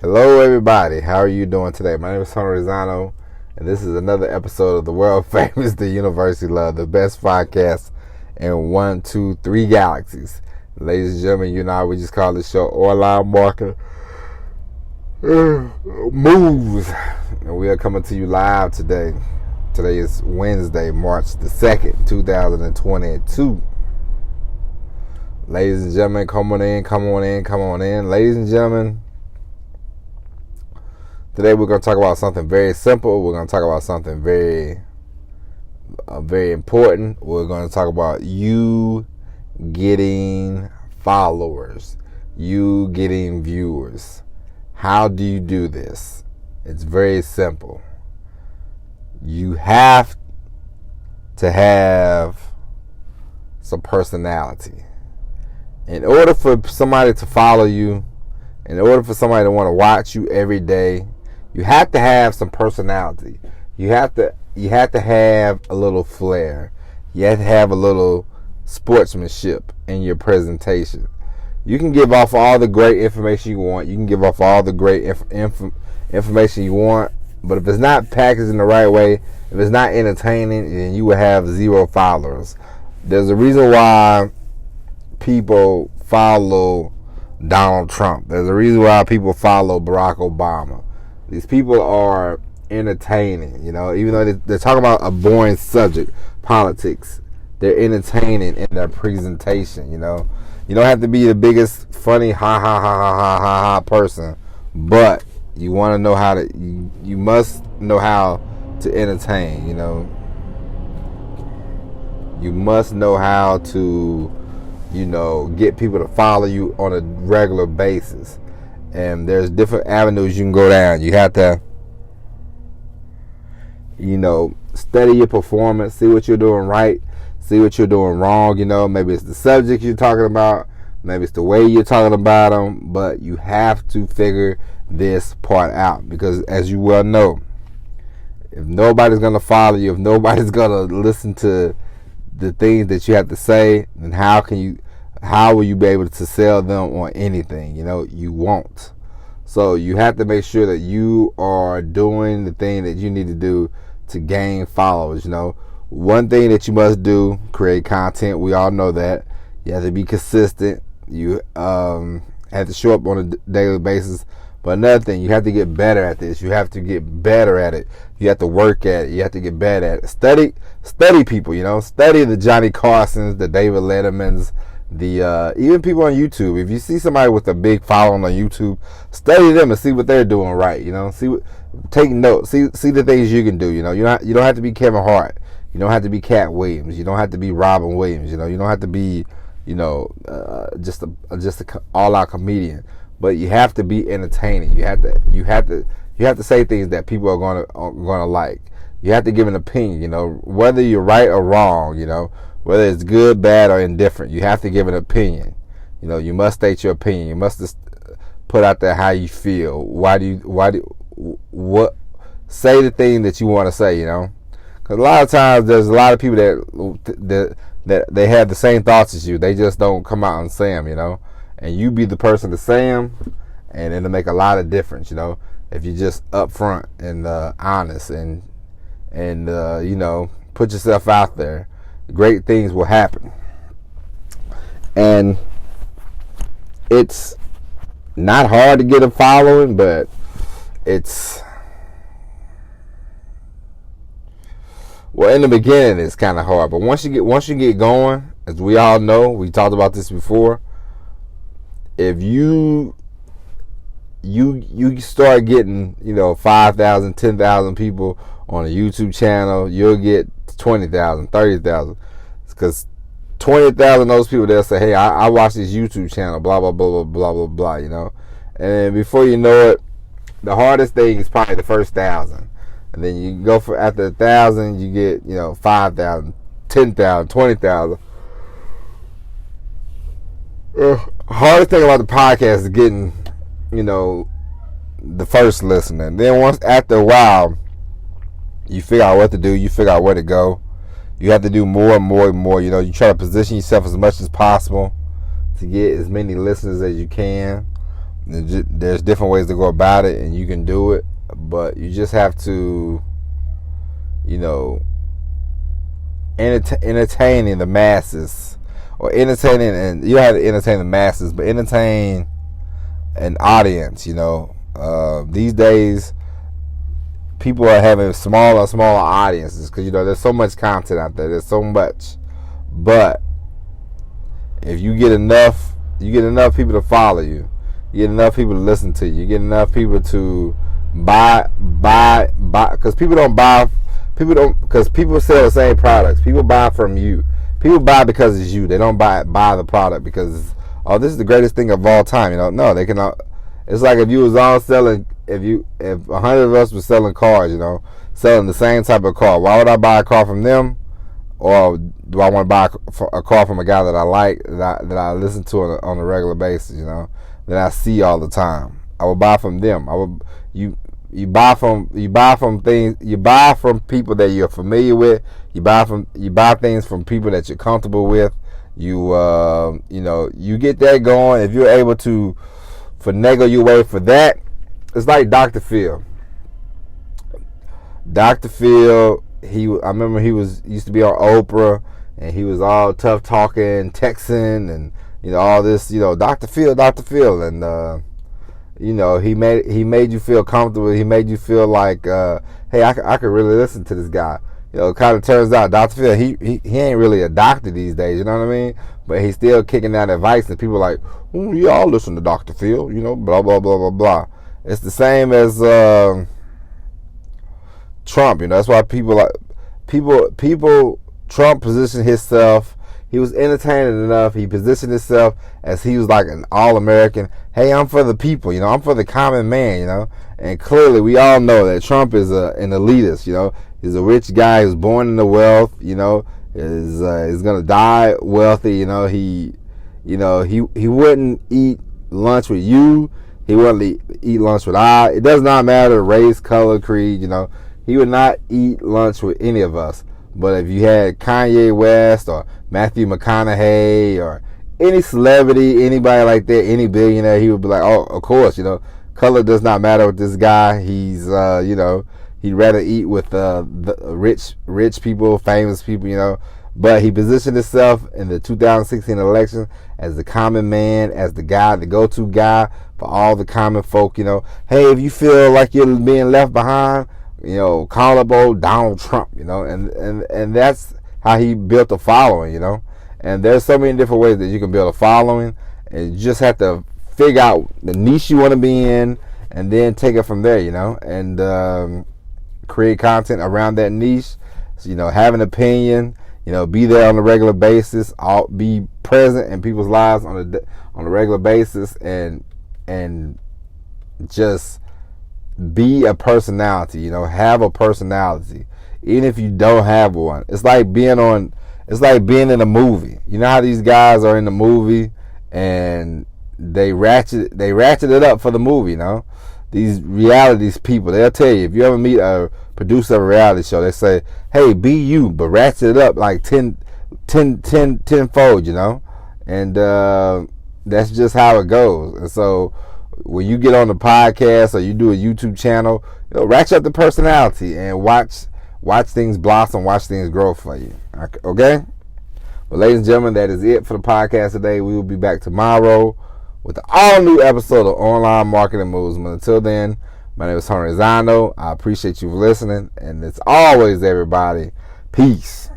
Hello, everybody. How are you doing today? My name is Tony Rosano, and this is another episode of the world famous The University Love, the best podcast in 1, 2, 3 galaxies. Ladies and gentlemen, you know, we just call this show Online Market Moves. And we are coming to you live today. Today is Wednesday, March the 2nd, 2022. Ladies and gentlemen, come on in. Ladies and gentlemen, today we're going to talk about something very simple. We're going to talk about something very important. We're going to talk about you getting followers, you getting viewers. How do you do this? It's very simple. You have to have some personality. In order for somebody to follow you, in order for somebody to want to watch you every day, you have to have some personality. You have to have a little flair. You have to have a little sportsmanship in your presentation. You can give off all the great information you want. You can give off all the great information you want. But if it's not packaged in the right way, if it's not entertaining, then you will have 0 followers. There's a reason why people follow Donald Trump. There's a reason why people follow Barack Obama. These people are entertaining, you know, even though they're talking about a boring subject, politics. They're entertaining in their presentation, you know. You don't have to be the biggest funny ha person, but you want to know how to, you must know how to entertain, you know. You must know how to, you know, get people to follow you on a regular basis. And there's different avenues you can go down. You have to, you know, study your performance, see what you're doing right, see what you're doing wrong. You know, maybe it's the subject you're talking about, maybe it's the way you're talking about them, but you have to figure this part out, because as you well know, if nobody's going to follow you, if nobody's going to listen to the things that you have to say, then how will you be able to sell them on anything? You know, you won't. So you have to make sure that you are doing the thing that you need to do to gain followers. You know, one thing that you must do, create content. We all know that. You have to be consistent. You have to show up on a daily basis. But another thing, you have to get better at this. You have to get better at it. You have to work at it. You have to get better at it. Study people, you know. Study the Johnny Carsons, the David Lettermans, the even people on YouTube. If you see somebody with a big following on YouTube, study them and see what they're doing right, you know. Take notes. See the things you can do, you know. You don't have to be Kevin Hart. You don't have to be Cat Williams. You don't have to be Robin Williams, you know. You don't have to be, you know, just a all-out comedian. But you have to be entertaining. You have to say things that people are gonna like. You have to give an opinion, you know, whether you're right or wrong, you know, whether it's good, bad, or indifferent. You have to give an opinion. You know, you must state your opinion. You must just put out there how you feel. Say the thing that you want to say, you know, because a lot of times there's a lot of people that they have the same thoughts as you. They just don't come out and say them, you know. And you be the person to say them, and it'll make a lot of difference, you know, if you're just upfront and honest and you know, put yourself out there. Great things will happen. And it's not hard to get a following, but well, in the beginning it's kind of hard, but once you get going, as we all know, we talked about this before. If you start getting, you know, 5,000, 10,000 people on a YouTube channel, you'll get 20,000, 30,000. Because 20,000 of those people, they'll say, hey, I watch this YouTube channel, blah, blah, blah, blah, blah, blah, blah, you know. And before you know it, the hardest thing is probably the first 1,000. And then you go for, after 1,000, you get, you know, 5,000, 10,000, 20,000. Hardest thing about the podcast is getting, you know, the first listener. Then once, after a while, you figure out what to do, you figure out where to go. You have to do more and more and more. You know, you try to position yourself as much as possible to get as many listeners as you can. There's different ways to go about it, and you can do it, but you just have to, entertaining the masses, or entertaining, and you have to entertain the masses, but entertain an audience. These days, people are having smaller audiences because there's so much content out there. There's so much, but if you get enough people to follow you, you get enough people to listen to you, you get enough people to buy, because people sell the same products. People buy from you. People buy because it's you. They don't buy the product because this is the greatest thing of all time. No, they cannot. It's like if you was all selling, if 100 of us were selling cars, selling the same type of car. Why would I buy a car from them, or do I want to buy a car from a guy that I like, that I listen to on a regular basis, that I see all the time? I would buy from them. You buy from people that you're familiar with. You buy things from people that you're comfortable with. You get that going. If you're able to finagle your way for that, it's like Dr. Phil. Dr. Phil, I remember he used to be on Oprah, and he was all tough talking Texan, and all this, Dr. Phil, and he made you feel comfortable. He made you feel like, hey, I could really listen to this guy. It kind of turns out Dr. Phil, he ain't really a doctor these days, you know what I mean? But he's still kicking out advice, and people are like, yeah, I'll listen to Dr. Phil, blah, blah, blah, blah, blah. It's the same as Trump, That's why Trump positioned himself. He was entertaining enough. He positioned himself as he was like an all-American. Hey, I'm for the people, I'm for the common man, And clearly, we all know that Trump is an elitist, He's a rich guy who's born into wealth, is gonna die wealthy, He wouldn't eat lunch with you. He wouldn't eat lunch with I. It does not matter race, color, creed, He would not eat lunch with any of us. But if you had Kanye West or Matthew McConaughey or any celebrity, anybody like that, any billionaire, he would be like, oh, of course, color does not matter with this guy. He's, he'd rather eat with the rich people, famous people, But he positioned himself in the 2016 election as the common man, as the guy, the go-to guy for all the common folk, Hey, if you feel like you're being left behind, call up old Donald Trump, and that's how he built a following, And there's so many different ways that you can build a following, and you just have to figure out the niche you want to be in, and then take it from there, and create content around that niche. So, have an opinion, be there on a regular basis, be present in people's lives on a regular basis, and just be a personality, have a personality, even if you don't have one. It's like being in a movie. You know how these guys are in the movie and they ratchet it up for the movie, These people, they'll tell you, if you ever meet a producer of a reality show, they say, hey, be you, but ratchet it up like 10-fold, And that's just how it goes. And so when you get on the podcast or you do a YouTube channel, ratchet up the personality and watch things blossom, watch things grow for you. Okay? Well, ladies and gentlemen, that is it for the podcast today. We will be back tomorrow with an all-new episode of Online Marketing Moves. But until then, my name is Tony Zano. I appreciate you for listening. And as always, everybody, peace.